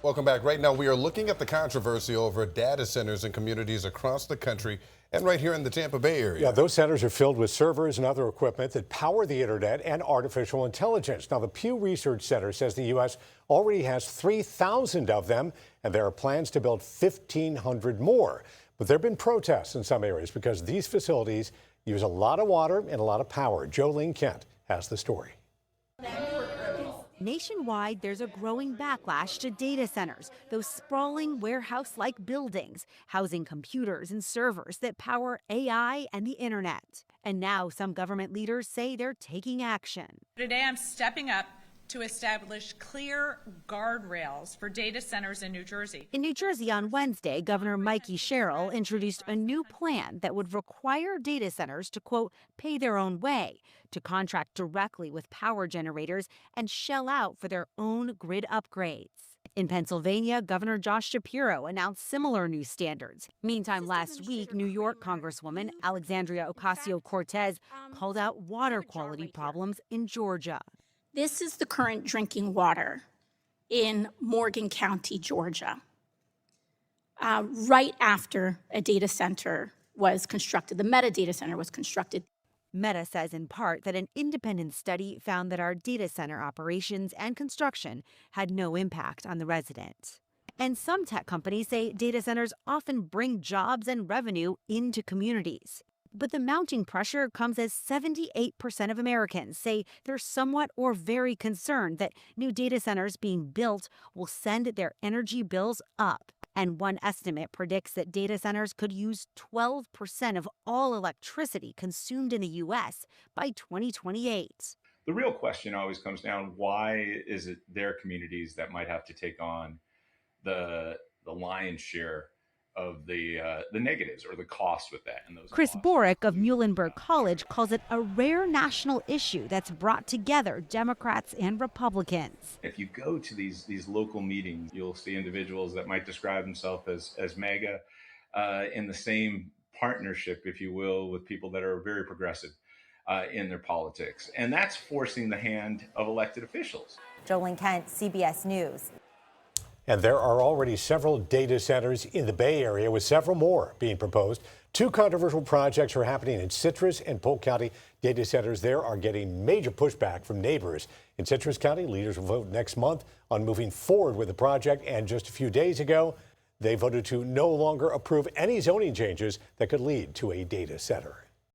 Welcome back. Right now, we are looking at the controversy over data centers in communities across the country and right here in the Tampa Bay area. Yeah, those centers are filled with servers and other equipment that power the internet and artificial intelligence. Now, the Pew Research Center says the U.S. already has 3,000 of them, and there are plans to build 1,500 more. But there have been protests in some areas because these facilities use a lot of water and a lot of power. Jolene Kent has the story. Nationwide, there's a growing backlash to data centers, those sprawling warehouse-like buildings housing computers and servers that power AI and the internet. And now some government leaders say they're taking action. Today, I'm stepping up to establish clear guardrails for data centers in New Jersey. In New Jersey on Wednesday, Governor Mikey Sherrill introduced a new plan that would require data centers to, quote, pay their own way, to contract directly with power generators and shell out for their own grid upgrades. In Pennsylvania, Governor Josh Shapiro announced similar new standards. Meantime, last week, New York Congresswoman Alexandria Ocasio-Cortez called out water quality problems in Georgia. This is the current drinking water in Morgan County, Georgia, right after a data center was constructed. The Meta data center was constructed. Meta says in part that an independent study found that our data center operations and construction had no impact on the resident. And some tech companies say data centers often bring jobs and revenue into communities. But the mounting pressure comes as 78% of Americans say they're somewhat or very concerned that new data centers being built will send their energy bills up. And one estimate predicts that data centers could use 12% of all electricity consumed in the U.S. by 2028. The real question always comes down, why is it their communities that might have to take on the lion's share of the negatives or the costs with that? And those Chris costs. Borick of Muhlenberg College calls it a rare national issue that's brought together Democrats and Republicans. If you go to these local meetings, you'll see individuals that might describe themselves as MAGA in the same partnership, if you will, with people that are very progressive in their politics. And that's forcing the hand of elected officials. Jolene Kent, CBS News. And there are already several data centers in the Bay Area, with several more being proposed. Two controversial projects are happening in Citrus and Polk County. Data centers there are getting major pushback from neighbors. In Citrus County, leaders will vote next month on moving forward with the project. And just a few days ago, they voted to no longer approve any zoning changes that could lead to a data center.